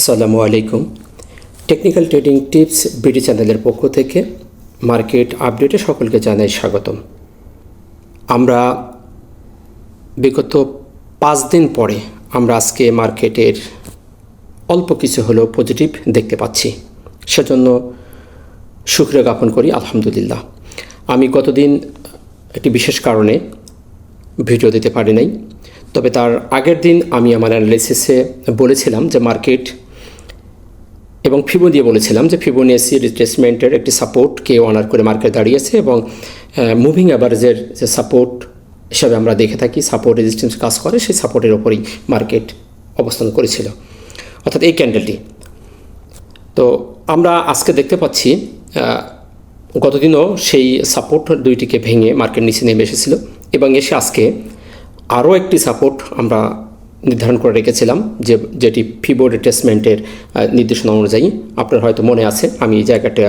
আসসালামু আলাইকুম। Technical trading tips BD চ্যানেলের পক্ষ থেকে মার্কেট আপডেটে সকলকে জানাই স্বাগতম। আমরা বিগত 5 দিন পরে আমরা আজকে মার্কেটের অল্প কিছু হলেও পজিটিভ দেখতে পাচ্ছি, সেজন্য শুকরিয়া জ্ঞাপন করি আলহামদুলিল্লাহ। আমি গতদিন একটি বিশেষ কারণে ভিডিও দিতে পারি নাই, তবে তার আগের দিন আমি আমার অ্যানালিসিসে বলেছিলাম যে মার্কেট এবং ফিবো দিয়ে বলেছিলাম যে ফিবোনাচি রিট্রেসমেন্টের একটি সাপোর্টকে অনার করে মার্কেট দাঁড়িয়েছে এবং মুভিং অ্যাভারেজের যে সাপোর্ট হিসাবে আমরা দেখে থাকি, সাপোর্ট রেজিস্ট্যান্স কাজ করে, সেই সাপোর্টের ওপরেই মার্কেট অবস্থান করেছিল, অর্থাৎ এই ক্যান্ডেলটি। তো আমরা আজকে দেখতে পাচ্ছি গতদিনও সেই সাপোর্ট দুইটিকে ভেঙে মার্কেট নিচে নেমে এসেছিল এবং এসে আজকে আরও একটি সাপোর্ট আমরা নির্ধারণ করে রেখেছিলাম, যেটি ফিবো রিট্রেসমেন্টের নির্দেশনা অনুযায়ী। আপনার হয়তো মনে আছে, আমি এই জায়গাটা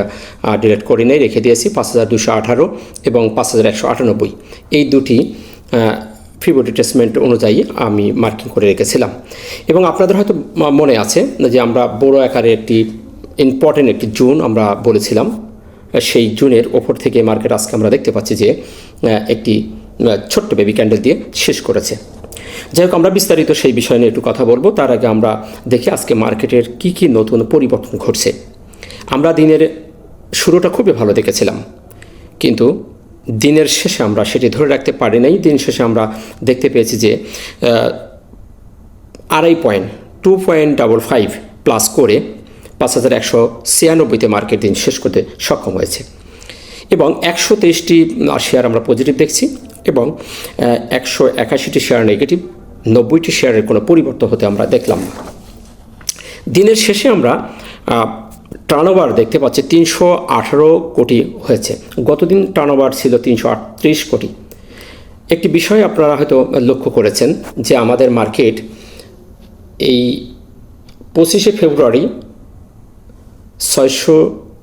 ডিলিট করে নিয়ে রেখে দিয়েছি 5218 এবং 5198, এই দুটি ফিবো রিট্রেসমেন্ট অনুযায়ী আমি মার্কিং করে রেখেছিলাম। এবং আপনাদের হয়তো মনে আছে যে আমরা বড় আকারে একটি ইম্পর্টেন্ট একটি জোন আমরা বলেছিলাম, সেই জোনের ওপর থেকে মার্কেট আজকে আমরা দেখতে পাচ্ছি যে একটি ছোট্ট বেবি ক্যান্ডেল দিয়ে শেষ করেছে। যাই হোক, আমরা বিস্তারিত সেই বিষয় নিয়ে একটু কথা বলবো। তার আগে আমরা দেখি আজকে মার্কেটের কি নতুন পরিবর্তন ঘটছে। আমরা দিনের শুরুটা খুবই ভালো দেখেছিলাম, কিন্তু দিনের শেষে আমরা সেটি ধরে রাখতে পারি নাই। দিন শেষে আমরা দেখতে পেয়েছি যে 2.55 প্লাস করে 5196-তে মার্কেট দিন শেষ করতে সক্ষম হয়েছে এবং 123টি শেয়ার আমরা পজিটিভ দেখছি এবং 181টি শেয়ার নেগেটিভ, 90টি শেয়ারের কোনো পরিবর্তন হতে আমরা দেখলাম না। দিনের শেষে আমরা টার্নওভার দেখতে পাচ্ছি 318 কোটি হয়েছে। গতদিন টার্নওভার ছিল 338 কোটি। একটি বিষয় আপনারা হয়তো লক্ষ্য করেছেন যে আমাদের মার্কেট এই 25শে ফেব্রুয়ারি 600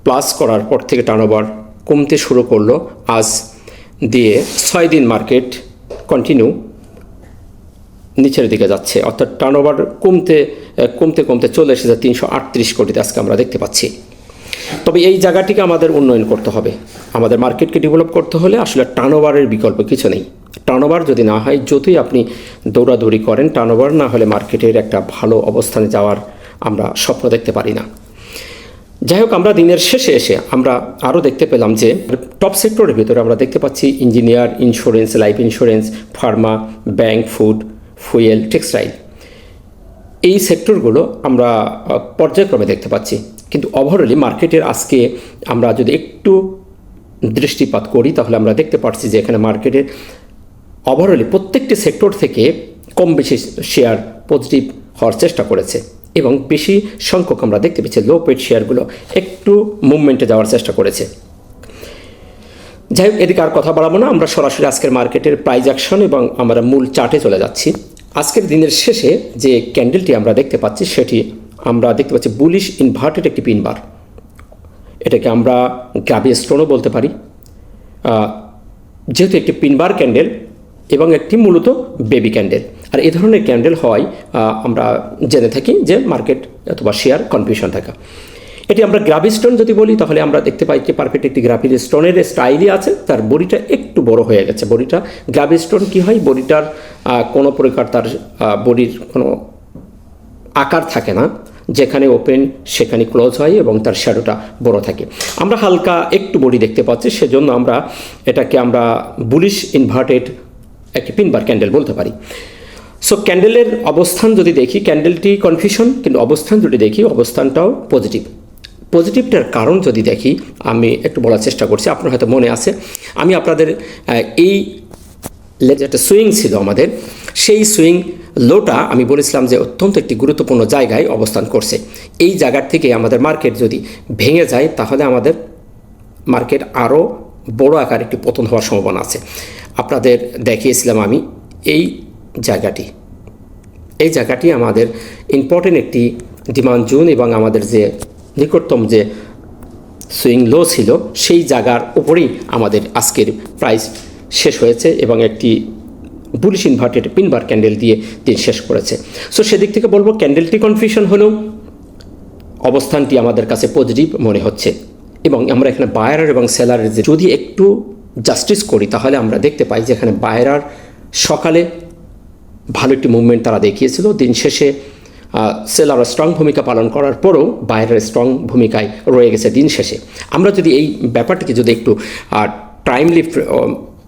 প্লাস করার পর থেকে টার্নওভার কমতে শুরু করলো। আজ দিয়ে 6 দিন মার্কেট কন্টিনিউ নিচের দিকে যাচ্ছে, অর্থাৎ টার্নওভার কমতে চলে এসেছে 338 কোটিতে আজকে আমরা দেখতে পাচ্ছি। তবে এই জায়গাটিকে আমাদের উন্নয়ন করতে হবে, আমাদের মার্কেটকে ডেভেলপ করতে হলে আসলে টার্নওভারের বিকল্প কিছু নেই। টার্নওভার যদি না হয়, যতই আপনি দৌড়াদৌড়ি করেন, টার্নওভার না হলে মার্কেটের একটা ভালো অবস্থানে যাওয়ার আমরা স্বপ্ন দেখতে পারি না। যাই হোক, আমরা দিনের শেষে এসে আমরা আরও দেখতে পেলাম যে টপ সেক্টরের ভিতরে আমরা দেখতে পাচ্ছি engineer, insurance, life insurance, Pharma, bank, food, fuel, textile, এই সেক্টরগুলো আমরা পর্যায়ক্রমে দেখতে পাচ্ছি। কিন্তু ওভারঅলি মার্কেটের আজকে আমরা যদি একটু দৃষ্টিপাত করি তাহলে আমরা দেখতে পাচ্ছি যে এখানে মার্কেটের ওভারঅলি প্রত্যেকটি সেক্টর থেকে কম বেশি শেয়ার পজিটিভ হওয়ার চেষ্টা করেছে এবং বেশি সংখ্যক আমরা দেখতে পেয়েছি লো পেড শেয়ারগুলো একটু মুভমেন্টে যাওয়ার চেষ্টা করেছে। যাই হোক, এদিকে আর কথা বাড়াবো না, আমরা সরাসরি আজকের মার্কেটের প্রাইস অ্যাকশন এবং আমরা মূল চার্টে চলে যাচ্ছি। আজকের দিনের শেষে যে ক্যান্ডেলটি আমরা দেখতে পাচ্ছি সেটি আমরা দেখতে পাচ্ছি বুলিশ ইনভার্টেড একটি পিনবার। এটাকে আমরা গ্রাভি স্টোনও বলতে পারি, যেহেতু একটি পিনবার ক্যান্ডেল এবং একটি মূলত বেবি ক্যান্ডেল। আর এই ধরনের ক্যান্ডেল হয় আমরা জেনে থাকি যে মার্কেট অথবা শেয়ার কনফিউশন থাকা। এটি আমরা গ্রাভি স্টোন যদি বলি তাহলে আমরা দেখতে পাই যে পারফেক্ট একটি গ্রাভি স্টোনের স্টাইলই আছে, তার বডিটা একটু বড় হয়ে গেছে। বডিটা গ্রাভি স্টোন কী হয়, বডিটার কোনো প্রকার তার বডির কোনো আকার থাকে না, যেখানে ওপেন সেখানে ক্লোজ হয় এবং তার শ্যাডোটা বড় থাকে। আমরা হালকা একটু বডি দেখতে পাচ্ছি, সেজন্য আমরা এটাকে আমরা বুলিশ ইনভার্টেড একটি পিনবার ক্যান্ডেল বলতে পারি। সো ক্যান্ডেলের অবস্থান যদি দেখি, ক্যান্ডেলটি কনফিউশন, কিন্তু অবস্থান যদি দেখি অবস্থানটাও পজিটিভ। পজিটিভটার কারণ যদি দেখি, আমি একটু বলার চেষ্টা করছি। আপনার হয়তো মনে আছে, আমি আপনাদের এই যেটা সুইং ছিল আমাদের, সেই সুইং লোটা আমি বলেছিলাম যে অত্যন্ত একটি গুরুত্বপূর্ণ জায়গায় অবস্থান করছে। এই জায়গার থেকে আমাদের মার্কেট যদি ভেঙে যায় তাহলে আমাদের মার্কেট আরও বড় আকার একটি পতন হওয়ার সম্ভাবনা আছে। আপনাদের দেখিয়েছিলাম আমি এই জায়গাটি আমাদের ইম্পর্টেন্ট একটি ডিমান্ড জোন এবং আমাদের যে নিকটতম যে সুইং লো ছিল সেই জায়গার উপরেই আমাদের আজকের প্রাইস শেষ হয়েছে এবং একটি বুলিশ ইনভার্টেড পিনবার ক্যান্ডেল দিয়ে দিন শেষ করেছে। সো সেদিক থেকে বলবো ক্যান্ডেলটি কনফিউশন হলেও অবস্থানটি আমাদের কাছে পজিটিভ মনে হচ্ছে এবং আমরা এখানে বায়ার এবং সেলারের যদি একটু জাস্টিস করি তাহলে আমরা দেখতে পাই যে এখানে বায়ার সকালে ভালো একটি মুভমেন্ট তারা দেখিয়েছিল, দিন শেষে সেলার স্ট্রং ভূমিকা পালন করার পরও বায়ারের স্ট্রং ভূমিকায় রয়ে গেছে দিন শেষে। আমরা যদি এই ব্যাপারটিকে যদি একটু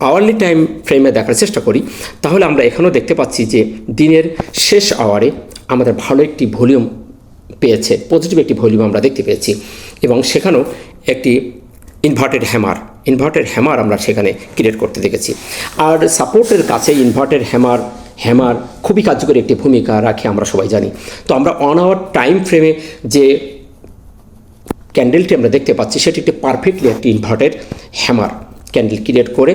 আওয়ারলি টাইম ফ্রেমে দেখার চেষ্টা করি তাহলে আমরা এখানেও দেখতে পাচ্ছি যে দিনের শেষ আওয়ারে আমাদের ভালো একটি ভলিউম পেয়েছে, পজিটিভ একটি ভলিউম আমরা দেখতে পেয়েছি এবং সেখানেও একটি ইনভার্টেড হ্যামার আমরা সেখানে ক্রিয়েট করতে দেখেছি। আর সাপোর্টের কাছে ইনভার্টেড হ্যামার খুবই কার্যকরী একটি ভূমিকা রাখে আমরা সবাই জানি। তো আমরা 1 আওয়ার টাইম ফ্রেমে যে ক্যান্ডেলটি আমরা দেখতে পাচ্ছি সেটি একটি পারফেক্টলি একটি ইনভার্টেড হ্যামার ক্যান্ডেল ক্রিয়েট করে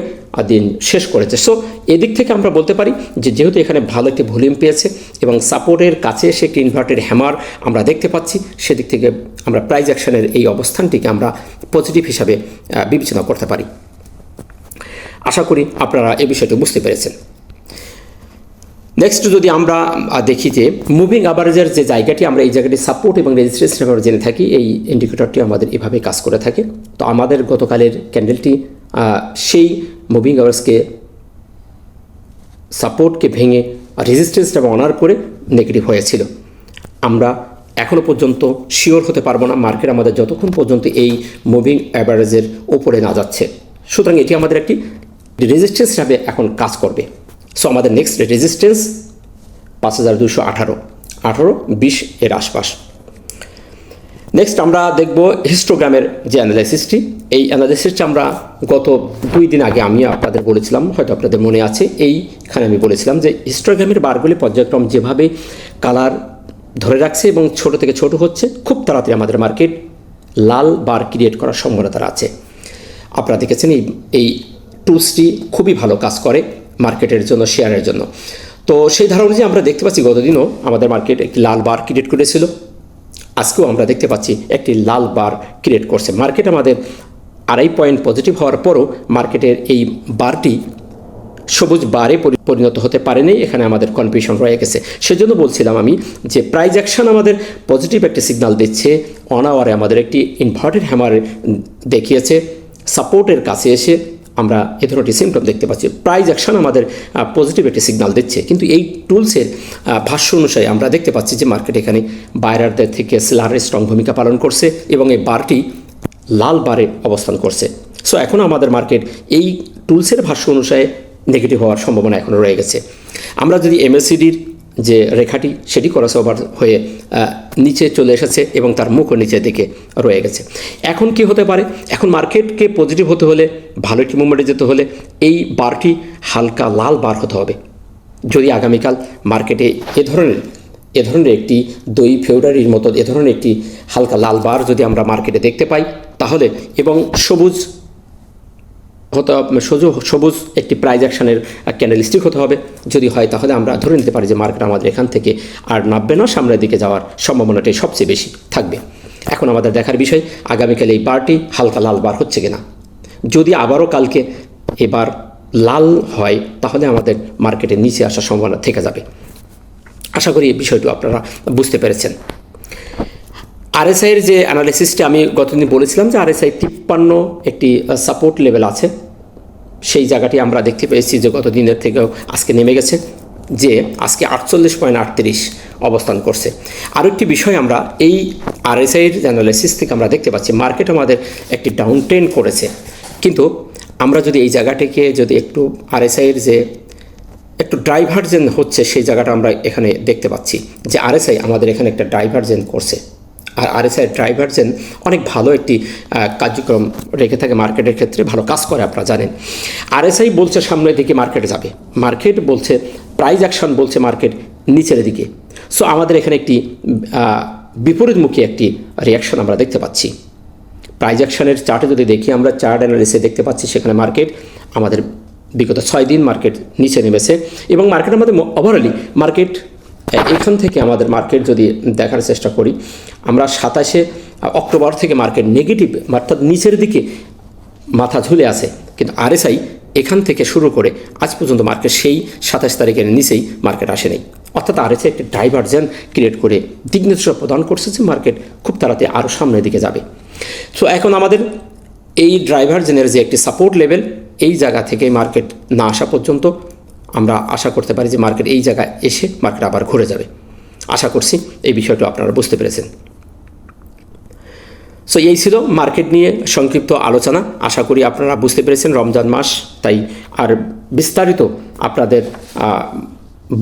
দিন শেষ করেছে। সো এদিক থেকে আমরা বলতে পারি যে যেহেতু এখানে ভালো একটি ভলিউম পেয়েছে এবং সাপোর্টের কাছে এসে একটি ইনভার্টেড হ্যামার আমরা দেখতে পাচ্ছি, সেদিক থেকে আমরা প্রাইস অ্যাকশনের এই অবস্থানটিকে আমরা পজিটিভ হিসাবে বিবেচনা করতে পারি। আশা করি আপনারা এই বিষয়টি বুঝতে পেরেছেন। নেক্সট যদি আমরা দেখি যে মুভিং অ্যাভারেজের যে জায়গাটি, আমরা এই জায়গাটি সাপোর্ট এবং রেজিস্ট্যান্স আমরা জেনে থাকি, এই ইন্ডিকেটরটি আমাদের এভাবে কাজ করে থাকে। তো আমাদের গতকালের ক্যান্ডেলটি সেই মুভিং অ্যাভারেজকে সাপোর্টকে ভেঙে রেজিস্ট্যান্সটা অনার করে নেগেটিভ হয়েছিল। আমরা এখনও পর্যন্ত শিওর হতে পারবো না মার্কেট আমাদের যতক্ষণ পর্যন্ত এই মুভিং অ্যাভারেজের ওপরে না যাচ্ছে। সুতরাং এটি আমাদের একটি রেজিস্ট্যান্স হিসাবে এখন কাজ করবে। সো আমাদের নেক্সট রেজিস্ট্যান্স 5218-20 এর আশপাশ। নেক্সট আমরা দেখব হিস্টোগ্রামের যে অ্যানালাইসিসটি। এই অ্যানালাইসিসটা আমরা গত 2 দিন আগে আমি আপনাদের বলেছিলাম, হয়তো আপনাদের মনে আছে, এইখানে আমি বলেছিলাম যে হিস্টোগ্রামের বারগুলি পর্যায়ক্রম যেভাবে কালার ধরে রাখছে এবং ছোট থেকে ছোট হচ্ছে, খুব তাড়াতাড়ি আমাদের মার্কেট লাল বার ক্রিয়েট করার সম্ভাবনা আছে। আপনারা দেখেছেন এই টুলসটি খুবই ভালো কাজ করে মার্কেটের জন্য, শেয়ারের জন্য। তো সেই ধারণা অনুযায়ী আমরা দেখতে পাচ্ছি গতদিনও আমাদের মার্কেট একটি লাল বার ক্রিয়েট করেছিল, আজকেও আমরা দেখতে পাচ্ছি একটি লাল বার ক্রিয়েট করছে। মার্কেট আমাদের 2.5 পয়েন্ট পজিটিভ হওয়ার পরও মার্কেটের এই বারটি সবুজ বারে পরিণত হতে পারেনি, এখানে আমাদের কনফিউশন রয়ে গেছে। সেজন্য বলছিলাম আমি যে প্রাইস অ্যাকশন আমাদের পজিটিভ একটি সিগন্যাল দিচ্ছে, 1 আওয়ারে আমাদের একটি ইনভার্টেড হ্যামার দেখিয়েছে, সাপোর্টের কাছে এসে আমরা এ ধরনের সিমটম দেখতে পাচ্ছি। প্রাইস অ্যাকশন আমাদের পজিটিভ একটি সিগন্যাল দিচ্ছে, কিন্তু এই টুলসের ভাষ্য অনুসারে আমরা দেখতে পাচ্ছি যে মার্কেট এখানে বায়ারদের থেকে সেলারের স্ট্রং ভূমিকা পালন করছে এবং এই বারটি লাল বারে অবস্থান করছে। সো এখন আমাদের মার্কেট এই টুলসের ভাষ্য অনুসারে নেগেটিভ হওয়ার সম্ভাবনা এখনও রয়ে গেছে। আমরা যদি এমএসিডির যে রেখাটি সেটি ক্রস ওভার হয়ে নিচে চলে এসেছে এবং তার মুখও নিচের দিকে রয়ে গেছে। এখন কি হতে পারে? এখন মার্কেটকে পজিটিভ হতে হলে, ভালো একটি মুভমেন্টে যেতে হলে এই বারটি হালকা লাল বার হতে হবে। যদি আগামীকাল মার্কেটে এ ধরনের একটি 2 ফেব্রুয়ারির মতো এ ধরনের একটি হালকা লাল বার যদি আমরা মার্কেটে দেখতে পাই তাহলে, এবং সবুজ একটি প্রাইস অ্যাকশনের ক্যান্ডেলস্টিক হতে হবে। যদি হয় তাহলে আমরা ধরে নিতে পারি যে মার্কেট আমাদের এখান থেকে আর নামবে না, সামনের দিকে যাওয়ার সম্ভাবনাটাই সবচেয়ে বেশি থাকবে। এখন আমাদের দেখার বিষয় আগামীকাল এই বারটি হালকা লাল বার হচ্ছে কিনা। যদি আবারও কালকে এবার লাল হয় তাহলে আমাদের মার্কেটের নিচে আসার সম্ভাবনা থেকে যাবে। আশা করি এই বিষয়টি আপনারা বুঝতে পেরেছেন। আরএসআইয়ের যে অ্যানালিসিসটি আমি গতদিন বলেছিলাম যে আরএসআই 53 একটি সাপোর্ট লেভেল আছে, সেই জায়গাটি আমরা দেখতে পেয়েছি যে গত দিনের থেকেও আজকে নেমে গেছে, যে আজকে 48.38 অবস্থান করছে। আরও একটি বিষয় আমরা এই আরএসআইয়ের অ্যানালিসিস থেকে আমরা দেখতে পাচ্ছি মার্কেট আমাদের একটি ডাউন ট্রেন্ড করেছে, কিন্তু আমরা যদি এই জায়গাটিকে যদি একটু আরএসআইয়ের যে একটু ডাইভার্জেন্ট হচ্ছে সেই জায়গাটা আমরা এখানে দেখতে পাচ্ছি যে আরএসআই আমাদের এখানে একটা ডাইভার্জেন্ট করছে। আর আরএসআই ডাইভার্জেন্ট অনেক ভালো একটি কার্যক্রম রেখে থাকে মার্কেটের ক্ষেত্রে, ভালো কাজ করে আপনারা জানেন। আরএসআই বলছে সামনের দিকে মার্কেটে যাবে, মার্কেট বলছে প্রাইস অ্যাকশন বলছে মার্কেট নিচের দিকে। সো আমাদের এখানে একটি বিপরীতমুখী একটি রিয়াকশন আমরা দেখতে পাচ্ছি। প্রাইস অ্যাকশনের চার্টে যদি দেখি, আমরা চার্ট অ্যানালিসিসে দেখতে পাচ্ছি সেখানে মার্কেট আমাদের বিগত 6 দিন মার্কেট নিচে নেমেছে এবং মার্কেট আমাদের ওভারঅলি মার্কেট এখান থেকে আমাদের মার্কেট যদি দেখার চেষ্টা করি, আমরা 27 অক্টোবর থেকে মার্কেট নেগেটিভ অর্থাৎ নিচের দিকে মাথা ঝুলে আছে, কিন্তু আরএসআই এখান থেকে শুরু করে আজ পর্যন্ত মার্কেট সেই 27 তারিখের নিচেই মার্কেট আসে নেই। অর্থাৎ আরএসএ একটি ডাইভারজেন ক্রিয়েট করে দিক নির্দেশনা প্রদান করছে যে মার্কেট খুব তাড়াতাড়ি আরও সামনের দিকে যাবে। সো এখন আমাদের এই ডাইভারজেনের যে একটি সাপোর্ট লেভেল, এই জায়গা থেকে মার্কেট না আসা পর্যন্ত আমরা আশা করতে পারি যে মার্কেট এই জায়গায় এসে মার্কেট আবার ঘুরে যাবে। আশা করছি এই বিষয়টা আপনারা বুঝতে পেরেছেন। সো এই ছিল মার্কেট নিয়ে সংক্ষিপ্ত আলোচনা। আশা করি আপনারা বুঝতে পেরেছেন। রমজান মাস, তাই আর বিস্তারিত আপনাদের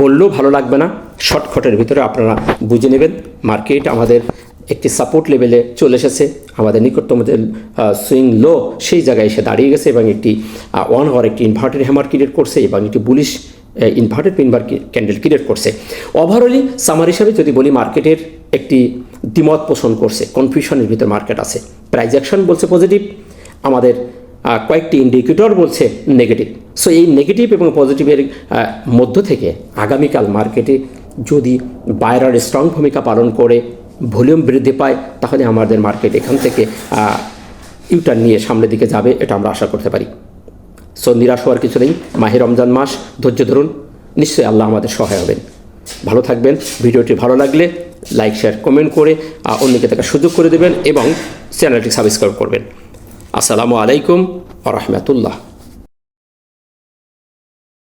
বললেও ভালো লাগবে না, শর্টকাটের ভিতরে আপনারা বুঝে নেবেন। মার্কেট আমাদের একটি সাপোর্ট লেভেলে চলে এসেছে, আমাদের নিকটতম যে সুইং লো সেই জায়গায় এসে দাঁড়িয়ে গেছে এবং একটি 1 আওয়ার একটি ইনভার্টেড হ্যামার ক্রিয়েট করছে এবং একটি বুলিশ ইনভার্টেড পিনবার ক্যান্ডেল ক্রিয়েট করছে। ওভারঅলি সামার হিসাবে যদি বলি, মার্কেটের একটি দ্বিমত পোষণ করছে, কনফিউশনের ভিতরে মার্কেট আছে। প্রাইস অ্যাকশন বলছে পজিটিভ, আমাদের কয়েকটি ইন্ডিকেটর বলছে নেগেটিভ। সো এই নেগেটিভ এবং পজিটিভের মধ্য থেকে আগামীকাল মার্কেটে যদি বায়ার স্ট্রং ভূমিকা পালন করে ভলিউম বৃদ্ধি পায়, তাহলে আমাদের মার্কেট এখান থেকে ইউটার্ন নিয়ে সামনের দিকে যাবে, এটা আমরা আশা করতে পারি। সো নিরাশ হওয়ার কিছু নেই। মাহে রমজান মাস, ধৈর্য ধরুন, নিশ্চয়ই আল্লাহ আমাদের সহায় হবেন। ভালো থাকবেন। ভিডিওটি ভালো লাগলে লাইক, শেয়ার, কমেন্ট করে অন্যকে দেখার সুযোগ করে দেবেন এবং চ্যানেলটি সাবস্ক্রাইব করবেন। আসসালামু আলাইকুম ওয়া রাহমাতুল্লাহ।